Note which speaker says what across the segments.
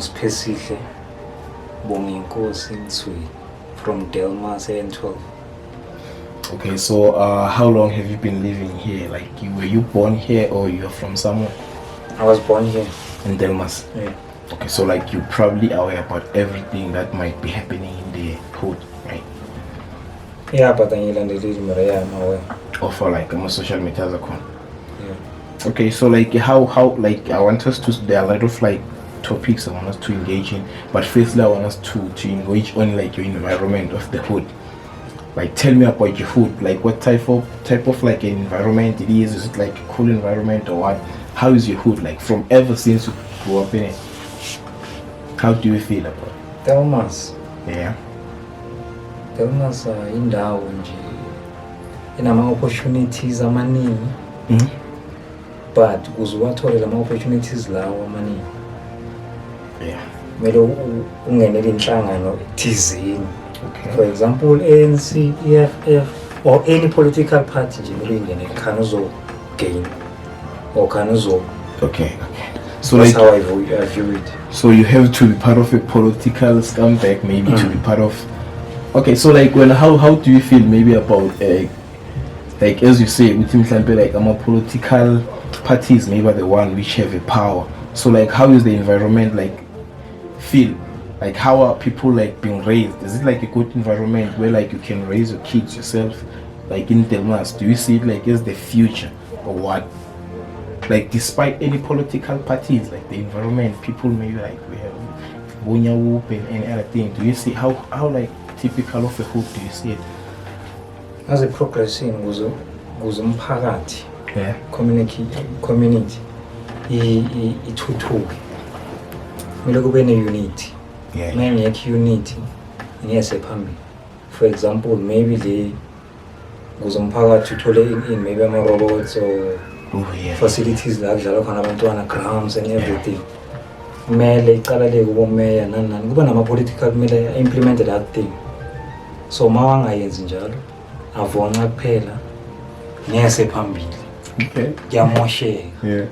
Speaker 1: Spesihle Bonginkosi Nsui from Delmas N12.
Speaker 2: Okay, so how long have you been living here? Like, were you born here or you're from somewhere?
Speaker 1: I was born here.
Speaker 2: In Delmas?
Speaker 1: Yeah.
Speaker 2: Okay, so like you're probably aware about everything that might be happening in the hood, right?
Speaker 1: Yeah, but I'm aware.
Speaker 2: Or for like social media account.
Speaker 1: Yeah.
Speaker 2: Okay, so like how like I want us to, there are a lot of like topics I want us to engage in, but firstly I want us to engage on like your environment of the hood. Like, tell me about your hood. Like, what type of like environment it is? Is it like a cool environment or what? How is your hood like from ever since you grew up in it? How do you feel about it?
Speaker 1: Delmas.
Speaker 2: Yeah.
Speaker 1: Delmas indawo nje inama opportunities amaningi. But uzuwathole lama opportunities lawo amaningi.
Speaker 2: Yeah.
Speaker 1: Kumele ungenele inhlangano thizini.
Speaker 2: Okay.
Speaker 1: For example, ANC, EFF, or any political party can also gain or can also.
Speaker 2: Okay. So
Speaker 1: that's
Speaker 2: like
Speaker 1: how I view it.
Speaker 2: So you have to be part of a political scumbag, maybe to be part of. Okay, so like how do you feel maybe about like as you say within example like political parties maybe the one which have a power. So like how is the environment like feel? Like how are people like being raised? Is it like a good environment where like you can raise your kids yourself? Like in Delmas, do you see it like as the future or what? Like despite any political parties, like the environment, people maybe like we have Bonya Whoop and any other thing. Do you see how like typical of a hood do you see it?
Speaker 1: As a progressing was umphakathi.
Speaker 2: Yeah.
Speaker 1: Community ithuthuke. Kumele kube ne-unity.
Speaker 2: Yeah.
Speaker 1: Maybe unity ngiyese phambili. For example, maybe le kuzomphakathi uthole in maybe ama-robots or facilities la kudlala khona abantwana, grounds and everything. Kumele iqala le kubo mayor nani kuba nama-political kumele implement that thing. So mawangayenzi njalo avonca kuphela ngiyese phambili.
Speaker 2: Okay.
Speaker 1: Yamosheka.
Speaker 2: Yeah.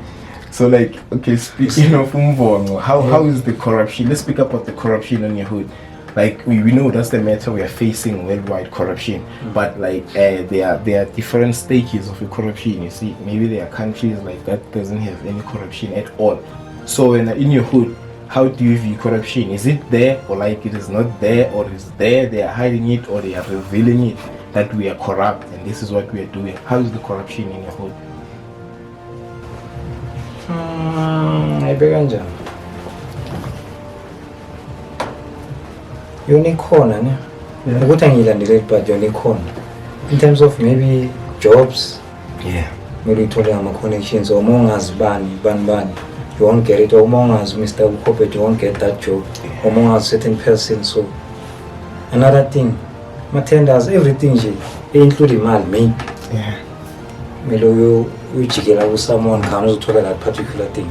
Speaker 2: So like, okay, speaking of umvongo, how is the corruption? Let's speak about the corruption in your hood. Like we know that's the matter we are facing, worldwide corruption. But like there are different stages of the corruption. You see, maybe there are countries like that doesn't have any corruption at all. So in your hood, how do you view corruption? Is it there or like it is not there, or is there they are hiding it or they are revealing it that we are corrupt and this is what we are doing? How is the corruption in your hood?
Speaker 1: Ayibeka njani? Yona ikhona ne. Ukuthi angiyilandele but yona ikhona. In terms of maybe jobs.
Speaker 2: Yeah.
Speaker 1: Maybe uthole ama-connections or mongazi bani. You won't get it. Or mongazi Mr-Akukho Bird, you won't get that job. Or mongazi certain person. So another thing, ma-tenders, everything nje, including imali maybe.
Speaker 2: Yeah.
Speaker 1: Melo uyijikela ku someone can uzothola that particular thing.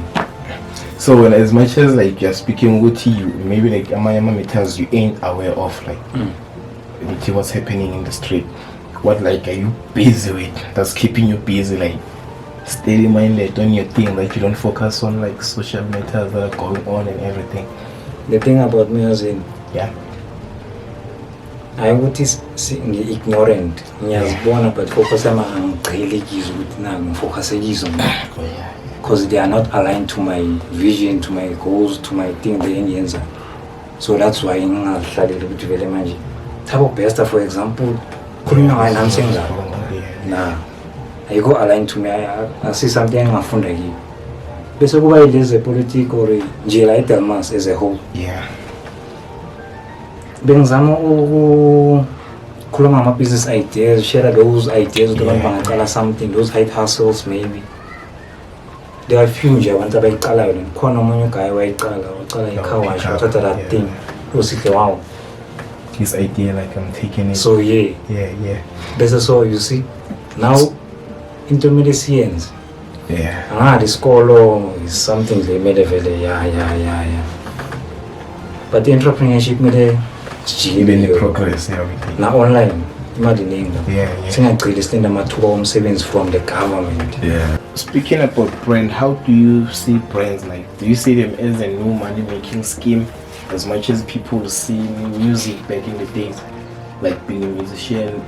Speaker 2: So when as much as like you're speaking with you, maybe like amanye meters you ain't aware of like what's happening in the street. What like are you busy with? That's keeping you busy, like steady minded on your thing, like you don't focus on like social matters that are going on and everything.
Speaker 1: The thing about me as in I would is ignorant. Ngiyazibona but focus ama ngigqile kizo ukuthi na ngifocus kizo because they are not aligned to my vision, to my goals, to my thing they enyenza. So that's why ngingahlaleli ukuthi vele manje thabo best for example khuluma ngayo nami sengizalo na ayiko aligned to me. I see something engafunda kiyo bese kuba ileze politics or nje la Delmas as a whole. Bengizama ukukhuluma ama-business ideas, share those ideas ukuthi abantu bangaqala something, those side hustles maybe. There are few nje abantu abayiqalayo and khona omunye guy waqala i-car wash wathatha that thing. Usihle wow.
Speaker 2: This idea like I'm taking it.
Speaker 1: So yeah. Bese so you see now into medicine. Isikolo is something they made vele yeah. But the entrepreneurship made
Speaker 2: even the progress everything.
Speaker 1: Now online, imagine singagcili sitenda amathuba omsebenzi from the government.
Speaker 2: speaking about brand, how do you see brands? Like, do you see them as a new money making scheme as much as people see music back in the days, like being a musician,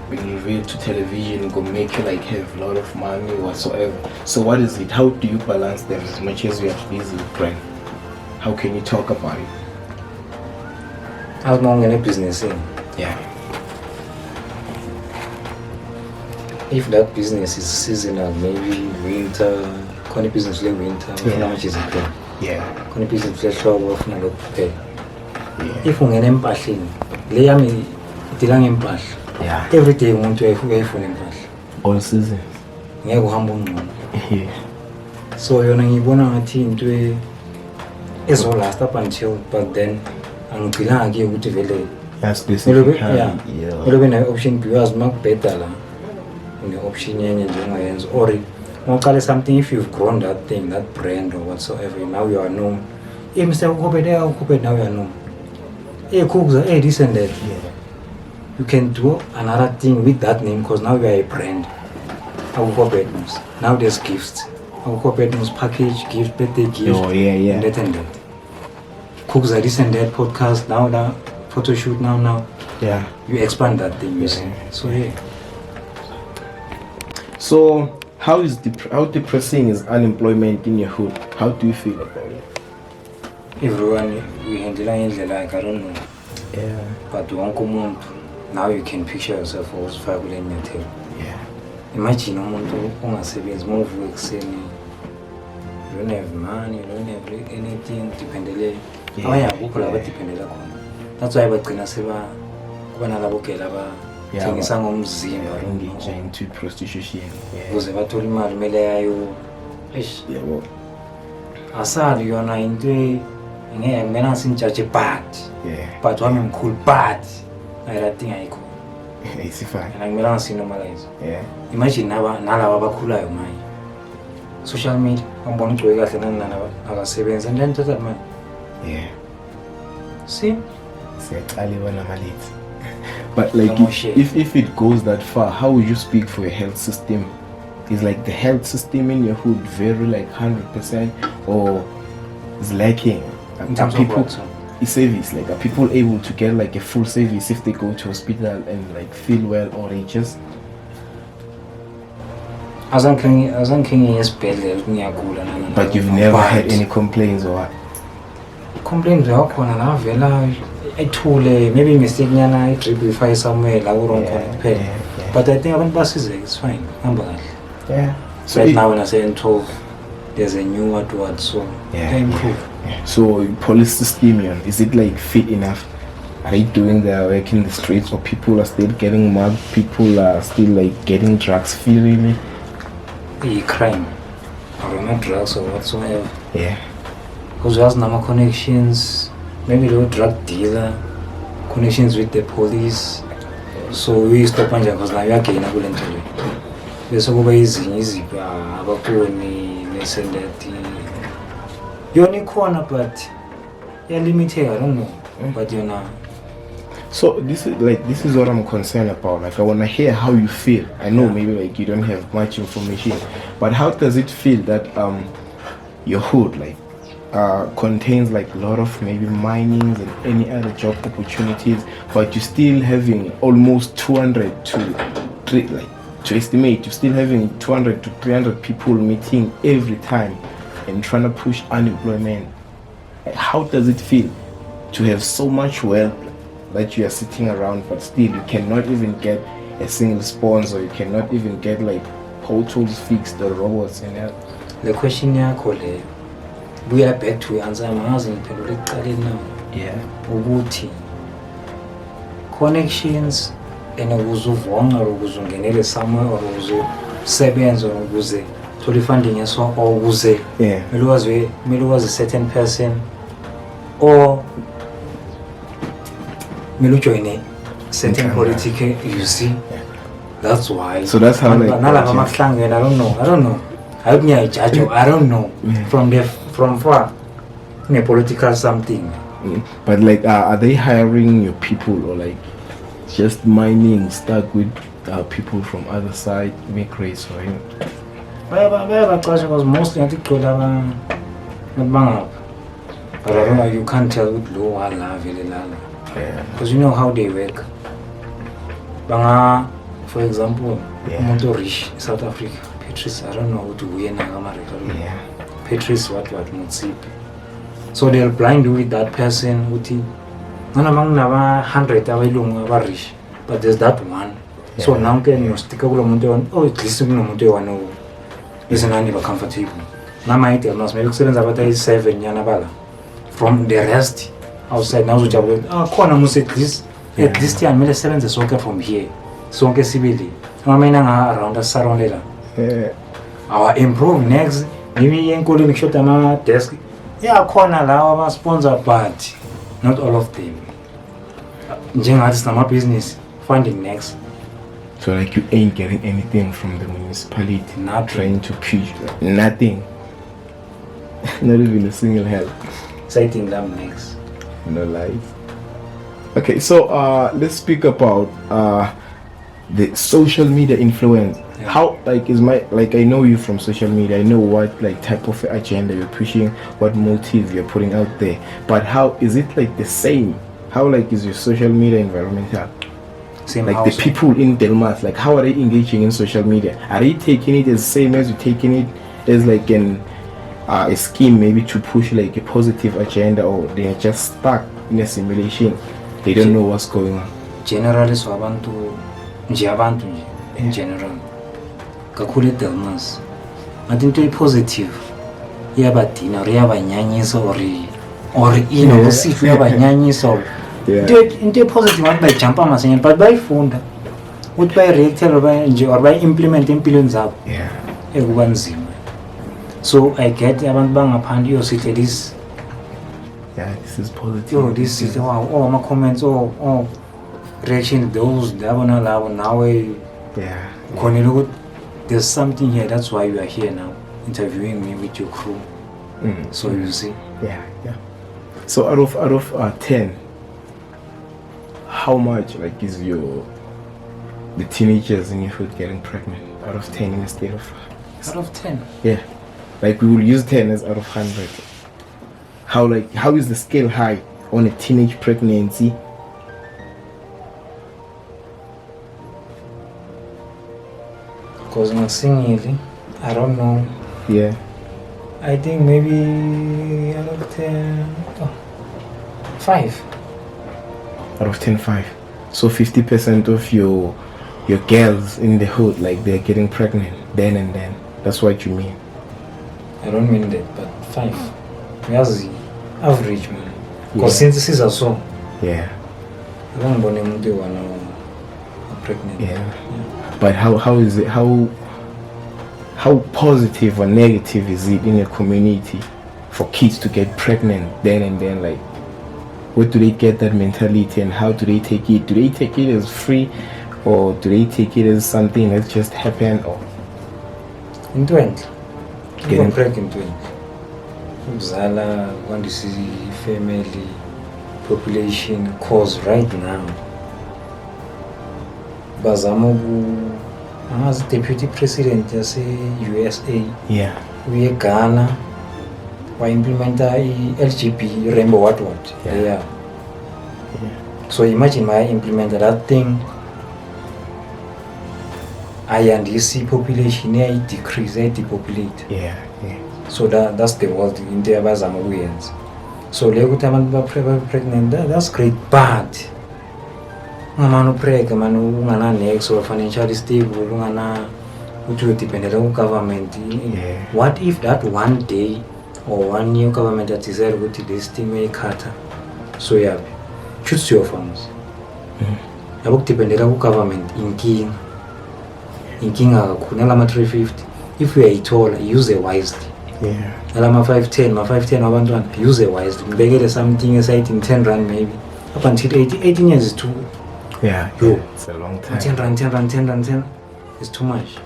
Speaker 2: being revealed to television, go make you like have a lot of money whatsoever? So what is it? How do you balance them as much as you are busy with brand? How can you talk about it?
Speaker 1: How long in a business in?
Speaker 2: Yeah.
Speaker 1: If that business is seasonal, maybe winter, kona business le winter, ufuna much is it?
Speaker 2: Yeah.
Speaker 1: Kona business le hlobo ufuna lokhu kuphela.
Speaker 2: Yeah.
Speaker 1: If ungena empahleni, le yami idila ngempahla.
Speaker 2: Yeah.
Speaker 1: Every day umuntu uyayifuna impahla.
Speaker 2: All seasons.
Speaker 1: Ngeke uhamba ungcono.
Speaker 2: Yeah.
Speaker 1: So yona ngibona ngathi into ezolast up until, but then angigcina ke ukuthi vele
Speaker 2: specific.
Speaker 1: Yeah. Maybe na option because makubheda la. The option yenye njengayenza or mawuqale something, if you've grown that thing, that brand or whatsoever, now you are known. Hey Mr-Akukho Bird, now you are known. Hey Cooks, hey this and that.
Speaker 2: Yeah.
Speaker 1: You can do another thing with that name because now you are a brand. Akukho Bird Moes. Now there's gifts. Akukho Bird Moes package, gift, birthday gift.
Speaker 2: Oh yeah.
Speaker 1: And that. Cooks are this and that podcast, now that photo shoot now.
Speaker 2: Yeah.
Speaker 1: You expand that thing, you see. So yeah.
Speaker 2: So how depressing is unemployment in your hood? How do you feel about it?
Speaker 1: Everyone we handle it like I don't know.
Speaker 2: Yeah.
Speaker 1: But one now you can picture yourself also fabulous in your tail.
Speaker 2: Yeah.
Speaker 1: Imagine umuntu ongasebenzi move ekuseni. You don't have money, you don't have anything dependele. Abanye akukho laba dependela khona. That's why bagcina seba kubana labo ke laba thengisa ngomzimba
Speaker 2: engage into prostitution.
Speaker 1: Ukuze bathola imali mele yayo. Eish.
Speaker 2: Yebo.
Speaker 1: Asali yona into ngeke mina sinjudge bad.
Speaker 2: Yeah.
Speaker 1: But wami mkhulu bad. That thing ayikho.
Speaker 2: It's fine.
Speaker 1: And angimela sinomalize.
Speaker 2: Yeah.
Speaker 1: Imagine nalaba abakhulayo manje. Social media ambona ugcwele kahle nana akasebenza and then that man.
Speaker 2: Yeah.
Speaker 1: See?
Speaker 2: But like if it goes that far, how would you speak for your health system? Is like the health system in your hood very like 100% or is lacking?
Speaker 1: In terms
Speaker 2: people,
Speaker 1: of what?
Speaker 2: Service, like are people able to get like a full service if they go to hospital and like feel well, or they just
Speaker 1: azangikhenge esibhedlela ngiyagula nana.
Speaker 2: But you've never had any complaints or what?
Speaker 1: Complaints yakhona la vela ethule maybe mistake nyana I drip ify somewhere la wrong khona. But I think abantu basizeke, it's fine. Hamba kahle.
Speaker 2: Yeah. So
Speaker 1: right now when I say in 12 there's a new word so they improve.
Speaker 2: Yeah. So police system, is it like fit enough? Are they doing their work in the streets, or people are still getting mugged? People are still like getting drugs freely?
Speaker 1: Crime or not drugs or whatsoever.
Speaker 2: Yeah.
Speaker 1: Because there's no connections, maybe the drug dealer, connections with the police. So we stop and because now we are getting a good interview. There's always easy, about this and that. You're only corner, but you're limited. I don't know, but you know.
Speaker 2: So this is what I'm concerned about. Like I wanna hear how you feel. I know maybe like you don't have much information, but how does it feel that your hood like contains like a lot of maybe minings and any other job opportunities, but you're still having almost 200 to estimate, you're still having 200 to 300 people meeting every time and trying to push unemployment. How does it feel to have so much wealth that you are sitting around, but still you cannot even get a single sponsor, you cannot even get like potholes fixed, the robots and that?
Speaker 1: The question yakho le we are back to answer mazi ngiphendule ekuqaleni now.
Speaker 2: Yeah.
Speaker 1: Ukuthi connections and ukuze uvonga ukuze ungenele somewhere or ukuze usebenze ukuze thola funding yaso or ukuze kumele wazi a certain person or kumele join a certain political, you see. That's why.
Speaker 2: So that's how like
Speaker 1: I don't know. I don't know. From far in a political something.
Speaker 2: But like are they hiring your people or like just mining stuck with people from other side immigrants or him?
Speaker 1: Because mostly I think but I don't know, you can't tell with low or love because you know how they work. For example, rich South Africa, Patrice, I don't know how to win America. Patrice what Mutsipi. So they'll blind you with that person with it. None among 100 are rich, but there's that one. So now can you stick a on at least you know listen and comfortable. Now my Delmas maybe excellence about 7 yanabala. From the rest outside now corner must at least yeah, made 7 is okay from here. So okay civili. Around the surrounded. Our improve next maybe including make sure my desk. Yeah, corner our sponsor but not all of them. It's not my business. Finding next.
Speaker 2: So like you ain't getting anything from the municipality.
Speaker 1: Not
Speaker 2: trying to preach. Nothing. Not even a single help.
Speaker 1: Citing them next.
Speaker 2: No lies. Okay, so let's speak about the social media influence.
Speaker 1: Yeah.
Speaker 2: How I know you from social media. I know what type of agenda you're pushing, what motive you're putting out there. But how is it the same? How is your social media environmental?
Speaker 1: Same
Speaker 2: the people in Delmas, how are they engaging in social media? Are they taking it as same as you taking it as a scheme maybe to push a positive agenda, or they are just stuck in a simulation? They don't know what's going on.
Speaker 1: Generally, so abantu in general. Kakule Delmas. I think to positive. Yabatina, Riabanyanis or you know, see Riabanyanis or into positive one by jump on my but by phone would by react or by implementing billions up. So I get about bang upon you see this.
Speaker 2: Yeah, this is positive.
Speaker 1: Oh, this is my comments reaction those now there's something here, that's why you are here now interviewing me with your crew. So you see.
Speaker 2: Yeah. So out of 10, how much is the teenagers in your hood getting pregnant out of 10 instead of
Speaker 1: out of 10?
Speaker 2: Yeah, we will use 10 as out of 100. How is the scale high on a teenage pregnancy?
Speaker 1: Because I'm singing, I don't know.
Speaker 2: Yeah.
Speaker 1: I think maybe out of 10, 5.
Speaker 2: Out of 10, 5. So 50% of your girls in the hood, they're getting pregnant then and then. That's what you mean.
Speaker 1: I don't mean that, but 5. That's the average, man. Because synthesis are so.
Speaker 2: Yeah.
Speaker 1: I don't want to want pregnant.
Speaker 2: Yeah. But how is it? How positive or negative is it in a community for kids to get pregnant then and then? Where do they get that mentality, and how do they take it? Do they take it as free, or do they take it as something that just happened? Or
Speaker 1: in 20, getting pregnant in 20. Zala, when you see family population cause right now. Bazamogu as deputy president just USA.
Speaker 2: Yeah.
Speaker 1: We Ghana. We implement LGP rainbow what? Yeah. So imagine I implemented that thing. And you see population here decrease, depopulate.
Speaker 2: Yeah.
Speaker 1: So that's the world in the Bazamoguians. So Lego pregnant, that's great, but Manu preg, Manu next or financially stable, which will depend on government. What if that one day or one new government that is able to this thing may cut? So choose your farms. I will depend on government in King. In King Kunalama 350. If we are tall, use it wisely.
Speaker 2: Yeah.
Speaker 1: Alama 510, 1 use it wisely. They get something aside in 10 rand maybe. Up until 18 years is too.
Speaker 2: Yeah, it's a long time.
Speaker 1: 10 rand. It's too much.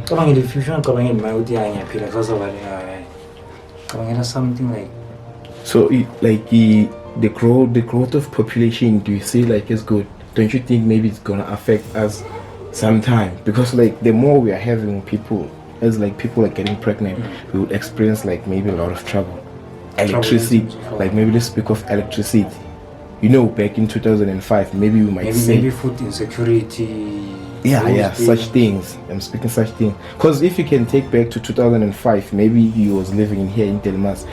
Speaker 1: Coming in the future, coming in my idea, I feel coming in something like.
Speaker 2: So, the growth of population, do you see it's good? Don't you think maybe it's gonna affect us sometime, because like the more we are having people, as like people are getting pregnant, we would experience like maybe a lot of trouble. Electricity, like maybe let's speak of electricity. You know, back in 2005, maybe we might say
Speaker 1: maybe food insecurity.
Speaker 2: Such things. I'm speaking such things. Because if you can take back to 2005, maybe you was living in here in Delmas,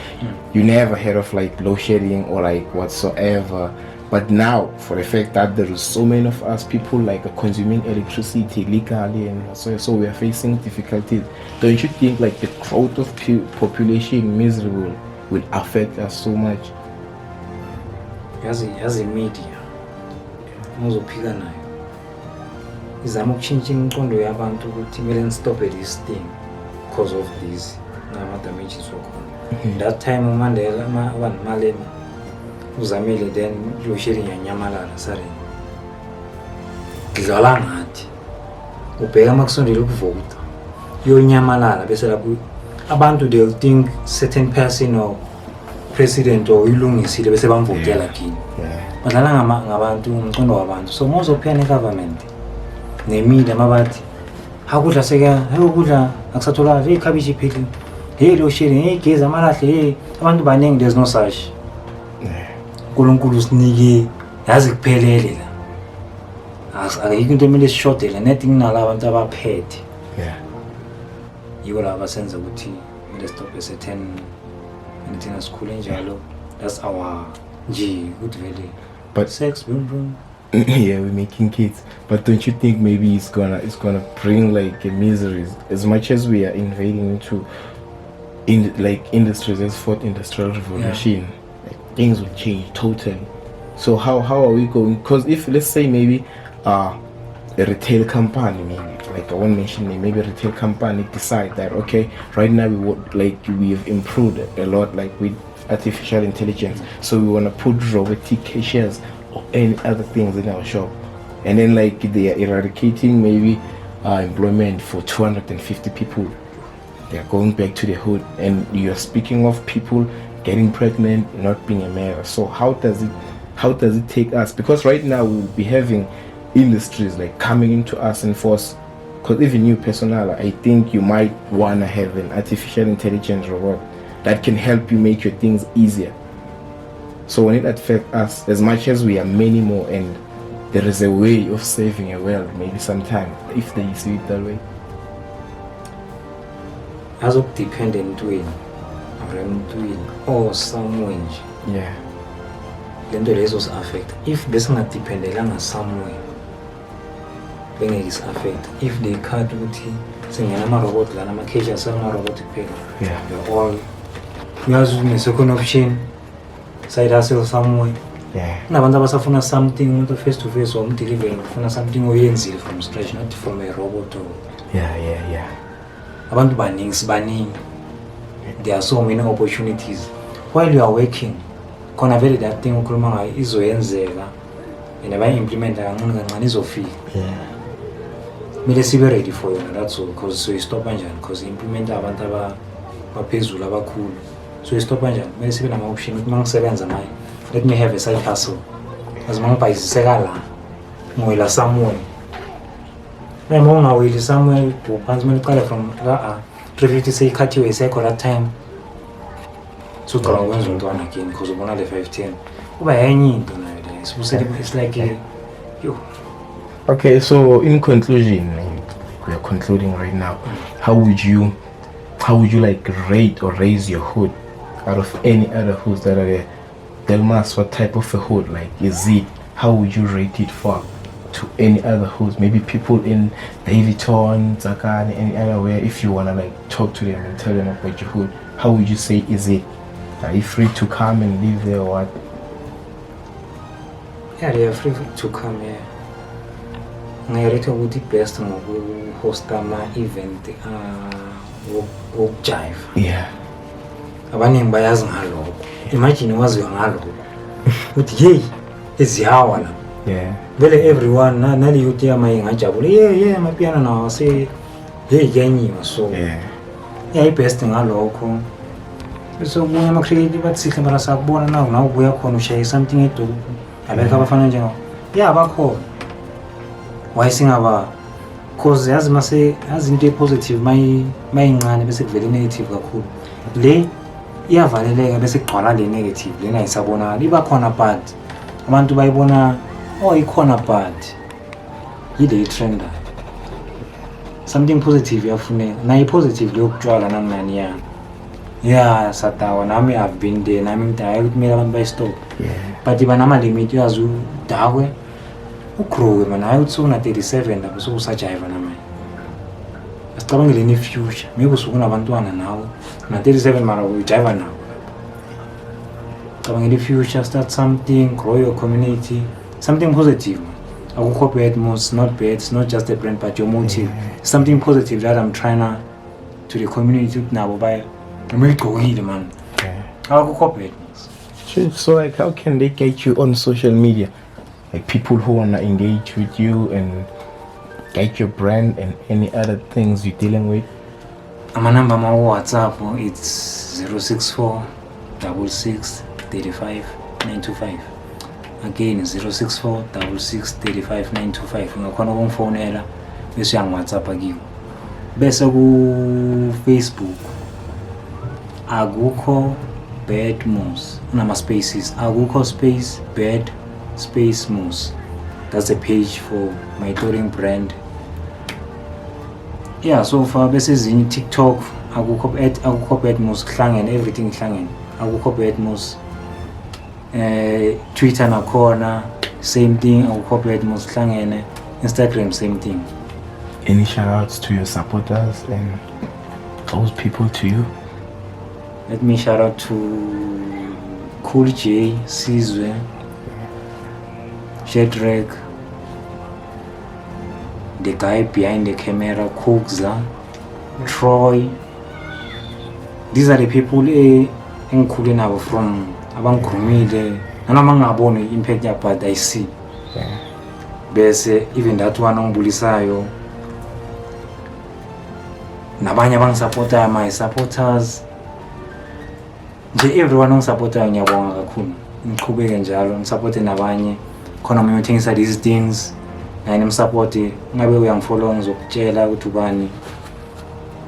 Speaker 2: you never heard of like load shedding or like whatsoever. But now, for the fact that there is so many of us people like are consuming electricity legally, and so we are facing difficulties. Don't you think like the growth of population miserable will affect us so much?
Speaker 1: As a media, uzophika nayo. Izama ukutshintsha imqondo yabantu ukuthi kumele stop this thing because of this nama damages okhona. That time uMandela abantu malema uzamile then load shedding yanyamalala sare. Ngidlala ngathi ubheka makusondela ukuvota yonyamalala bese lapho abantu they'll think certain person or president or ilungisile bese bamvotela kini. Badlala ngabantu umqondo wabantu. So mozophena government nemile mabathi hakudla seka ukudla akusatholakala hey khabishi pheli hey load shedding hey gezi amalahle hey abantu baningi there's no such. uNkulunkulu sinike yazi kuphelele la akayikho into emele sishodele nethi nginala abantu abaphethe yibo laba senza ukuthi kumele stop certain anything school enjalo. That's our nje ukuthi vele
Speaker 2: but
Speaker 1: sex boom
Speaker 2: yeah, we're making kids, but don't you think maybe it's gonna bring like a miseries as much as we are invading into like industries as fourth industrial revolution? Like, things will change totally. So how are we going? Because if let's say maybe a retail company, maybe like I won't mention name, maybe a retail company decide that okay, right now we've improved a lot like with artificial intelligence, so we want to put robotic cashiers or any other things in our shop, and then like they are eradicating maybe employment for 250 people. They are going back to the hood, and you are speaking of people getting pregnant, not being a mayor. So how does it take us? Because right now we'll be having industries like coming into us in force. Because even you personnel, I think you might want to have an artificial intelligence robot that can help you make your things easier. So when it affects us, as much as we are many more, and there is a way of saving a world, maybe sometime, if they see it that way.
Speaker 1: As of dependent twin or somewhere.
Speaker 2: Yeah.
Speaker 1: Then the results affect. If there's not dependent somewhere, then it is affect. If they can't do it, saying I'm a robot, I'm a cage, I'm a robot.
Speaker 2: Yeah.
Speaker 1: They're all we are using a second option. Side hustle somewhere.
Speaker 2: Yeah.
Speaker 1: Nabantu abasafuna something face to face or delivery ufuna something oyenzile from scratch, not from a robot or
Speaker 2: yeah.
Speaker 1: Abantu baningi. There are so many opportunities. While you are working, khona vele that thing ukhuluma ngayo izoyenzeka and abayimplementa kancane izofika.
Speaker 2: Yeah.
Speaker 1: Mele sibe ready for yona, that's all, because so stop kanjani because implement abantu abaphezulu abakhulu. So stop kanjani mele sibe nama option ukuthi mangisebenza naye let me have a side hustle. As mangibhayisiseka la ngwela somewhere. Noma ungaweli somewhere phansi mele uqale from la 350 seyikhathiwe isekho that time. So ucala ukwenza umntwana again because ubona le 510 kuba yenye into nayo le it's like yo.
Speaker 2: Okay, so in conclusion, we are concluding right now. How would you like rate or raise your hood out of any other hoods that are there? Delmas, what type of a hood like is it? How would you rate it for to any other hoods? Maybe people in Davidton, Zakane, any other where, if you wanna like talk to them and tell them about your hood, how would you say is it? Are you free to come and live there or what?
Speaker 1: Yeah, they are free to come here. Ngayireka ukuthi best ngokuhosta ama-event wokujive.
Speaker 2: Yeah.
Speaker 1: Abaningi bayazi ngalokho. Imagine waziwa ngalokho. Uthi hey, ezihawa la.
Speaker 2: Yeah.
Speaker 1: Vele everyone nali youth yama ingajabula. Yeah, amapiano nawo say hey yanyiwa so. Yeah, best ngalokho. So buya ama-creative bathi sihle mara sakubona nawo ubuya khona ushaye something edolobha. Abekho abafana njengawo. Yeah, bakhona. Why singaba cause yazi into positive mayincane bese kuvela negative kakhulu le iyavaleleka bese kugcwala le negative lena ayisabonakala iba khona but abantu bayibona ikhona but yile trend something positive yafuneka nayi positive lokutshwala nangani ya satawa nami I've been there nami ngidaya ukuthi mina abantu bayistop but iba nama limit uyazi udakwe ugrow man hayi uthi una 37 lapho sokusajiva nami asicabangele ni future maybe usukunabantwana nawe na 37 mara ujiva nawe cabangele future start something grow your community something positive Akukho Bird Moes not bad it's not just a brand but your motive something positive that I'm trying to the community nabo baya ngigqokile man Akukho Bird Moes.
Speaker 2: So like how can they get you on social media? Like people who wanna engage with you and get your brand and any other things you're dealing with?
Speaker 1: My number my WhatsApp it's 064 66 35 925. Again 064 66 35 925. Ungakhona ukungifonela bese uyang WhatsApp akiwo. Bese ku Facebook Akukho Bird Moes unama spaces Akukho space Bird space Moes. That's a page for my touring brand. Yeah, so far bese ezinye TikTok Akukho Bird Moes kuhlangene everything kuhlangene Akukho Bird Moes. Twitter nakhona same thing Akukho Bird Moes kuhlangene Instagram same thing.
Speaker 2: Any shout outs to your supporters and close people to you?
Speaker 1: Let me shout out to Cool J, Sizwe, Shedrack, the guy behind the camera, Kugza, Troy. These are the people engikhule nabo from abangikhulumile nanoma ngabona impact ya but I see. Bese even that one ongibulisayo nabanye abangisupporta my supporters nje everyone ongisupportayo ngiyabonga kakhulu ngiqhubeke njalo ngisupport nabanye khona mina uthengisa these things naye nimsupport ngabe uyangifollow ngizokutshela ukuthi ubani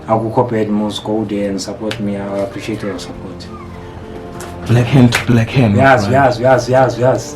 Speaker 1: Akukho Bird Moes go there and support me. I appreciate your support.
Speaker 2: Black hand to black hand.
Speaker 1: Yes.